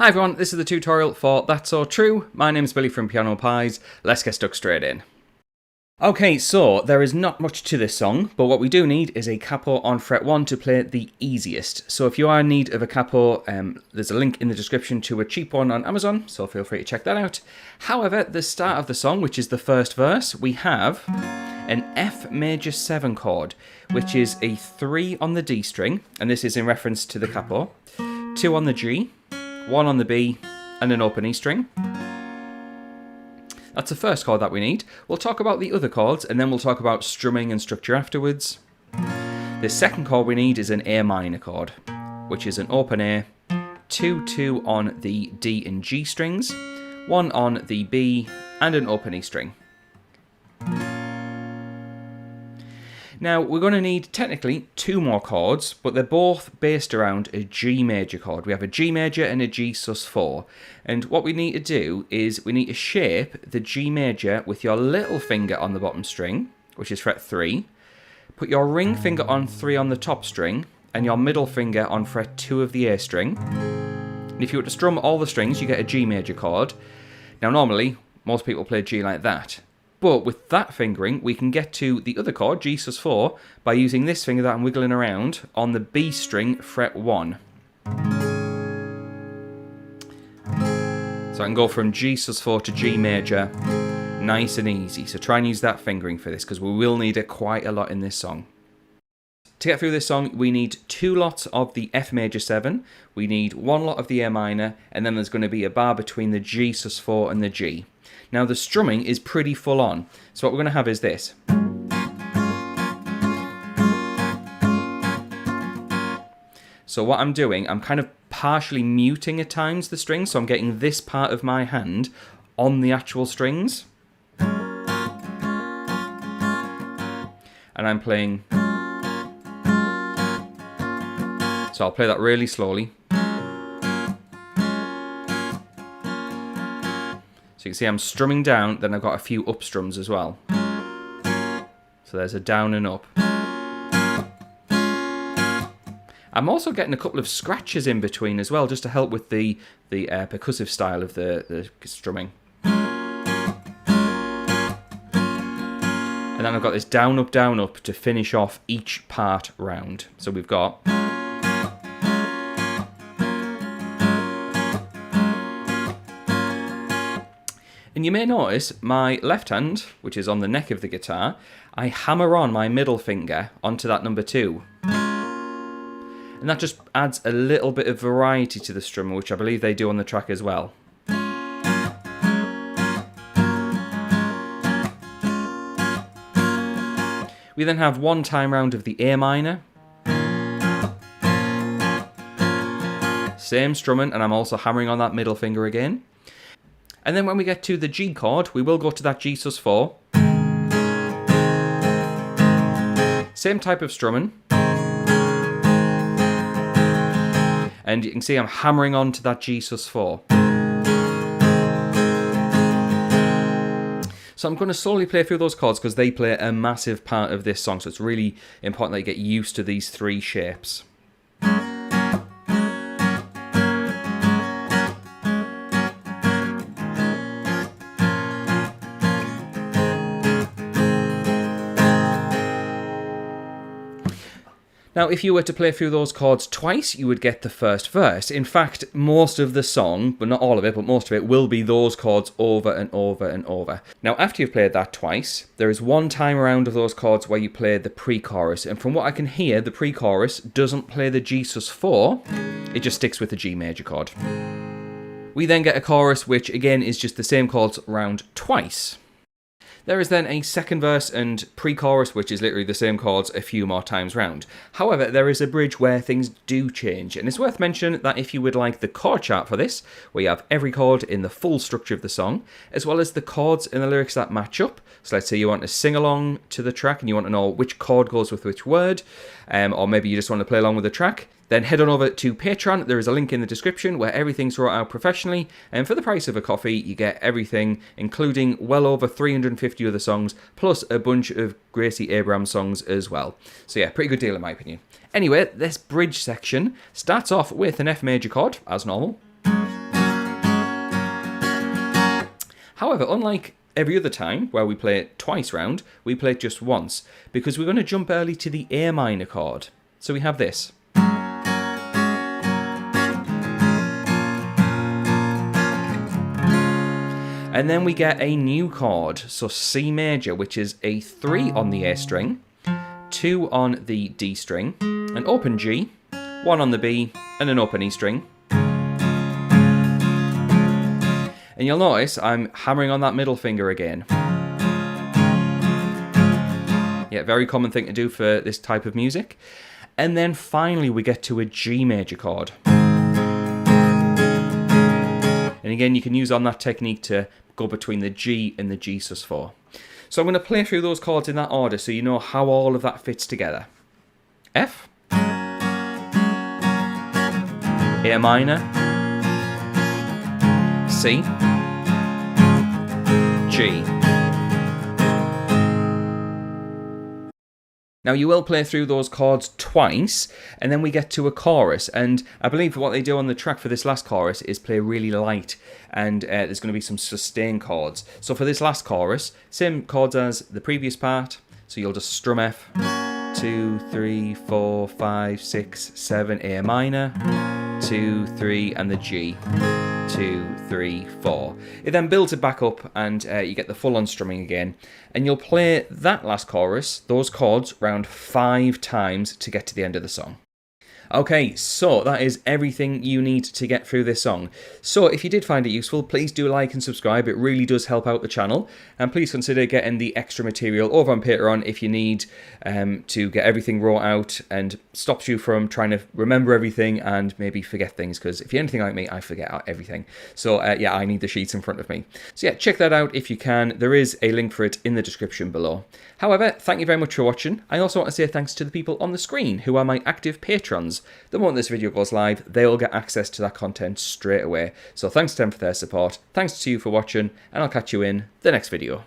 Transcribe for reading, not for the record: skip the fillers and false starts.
Hi everyone, this is the tutorial for That's So True. My name's Billy from Piano Pies. Let's get stuck straight in. Okay, so there is not much to this song, but what we do need is a capo on fret 1 to play the easiest. So if you are in need of a capo, there's a link in the description to a cheap one on Amazon, so feel free to check that out. However, the start of the song, which is the first verse, we have an F major 7 chord, which is a 3 on the D string, and this is in reference to the capo, 2 on the G, 1 on the B, and an open E string. That's the first chord that we need. We'll talk about the other chords, and then we'll talk about strumming and structure afterwards. The second chord we need is an A minor chord, which is an open A, 2 on the D and G strings, 1 on the B, and an open E string. Now, we're going to need, technically, 2 more chords, but they're both based around a G major chord. We have a G major and a G sus4. And what we need to do is we need to shape the G major with your little finger on the bottom string, which is fret 3. Put your ring finger on 3 on the top string, and your middle finger on fret 2 of the A string. And if you were to strum all the strings, you get a G major chord. Now, normally, most people play G like that. But with that fingering, we can get to the other chord, G sus4, by using this finger that I'm wiggling around on the B string, fret 1. So I can go from G sus4 to G major, nice and easy. So try and use that fingering for this, because we will need it quite a lot in this song. To get through this song, we need 2 lots of the F major 7, we need 1 lot of the A minor, and then there's going to be a bar between the G sus4 and the G. Now the strumming is pretty full on, so what we're going to have is this. So what I'm doing, I'm kind of partially muting at times the strings, so I'm getting this part of my hand on the actual strings. And I'm playing. So I'll play that really slowly. So you can see I'm strumming down, then I've got a few up strums as well. So there's a down and up. I'm also getting a couple of scratches in between as well, just to help with the percussive style of the strumming. And then I've got this down, up to finish off each part round. So we've got. And you may notice my left hand, which is on the neck of the guitar, I hammer on my middle finger onto that number 2. And that just adds a little bit of variety to the strum, which I believe they do on the track as well. We then have 1 time round of the A minor. Same strumming, and I'm also hammering on that middle finger again. And then when we get to the G chord, we will go to that G sus4. Same type of strumming. And you can see I'm hammering on to that G sus4. So I'm going to slowly play through those chords because they play a massive part of this song. So it's really important that you get used to these 3 shapes. Now, if you were to play through those chords twice, you would get the first verse. In fact, most of the song, but not all of it, but most of it, will be those chords over and over and over. Now, after you've played that twice, there is 1 time around of those chords where you play the pre-chorus. And from what I can hear, the pre-chorus doesn't play the G sus4, it just sticks with the G major chord. We then get a chorus, which again is just the same chords round twice. There is then a second verse and pre-chorus, which is literally the same chords a few more times round. However, there is a bridge where things do change, and it's worth mentioning that if you would like the chord chart for this, where you have every chord in the full structure of the song, as well as the chords in the lyrics that match up. So let's say you want to sing along to the track and you want to know which chord goes with which word, or maybe you just want to play along with the track, then head on over to Patreon. There is a link in the description where everything's wrought out professionally, and for the price of a coffee, you get everything, including well over 350 other songs, plus a bunch of Gracie Abrams songs as well. So yeah, pretty good deal in my opinion. Anyway, this bridge section starts off with an F major chord, as normal. However, unlike every other time where we play it twice round, we play it just once, because we're going to jump early to the A minor chord. So we have this. And then we get a new chord, so C major, which is a 3 on the A string, 2 on the D string, an open G, 1 on the B, and an open E string. And you'll notice I'm hammering on that middle finger again. Yeah, very common thing to do for this type of music. And then finally we get to a G major chord. And again, you can use on that technique to go between the G and the G sus4. So I'm going to play through those chords in that order so you know how all of that fits together. F, A minor, C, G. Now you will play through those chords twice, and then we get to a chorus, and I believe what they do on the track for this last chorus is play really light, and there's going to be some sustained chords. So for this last chorus, same chords as the previous part, so you'll just strum F, 2, 3, 4, 5, 6, 7, A minor, 2, 3, and the G. 2, 3, 4. It then builds it back up and you get the full on strumming again, and you'll play that last chorus, those chords, round 5 times to get to the end of the song. Okay, so that is everything you need to get through this song. So if you did find it useful, please do like and subscribe. It really does help out the channel. And please consider getting the extra material over on Patreon if you need to get everything raw out and stops you from trying to remember everything and maybe forget things. Because if you're anything like me, I forget everything. So yeah, I need the sheets in front of me. So yeah, check that out if you can. There is a link for it in the description below. However, thank you very much for watching. I also want to say thanks to the people on the screen who are my active patrons. The moment this video goes live, they'll get access to that content straight away. So thanks to them for their support, thanks to you for watching, and I'll catch you in the next video.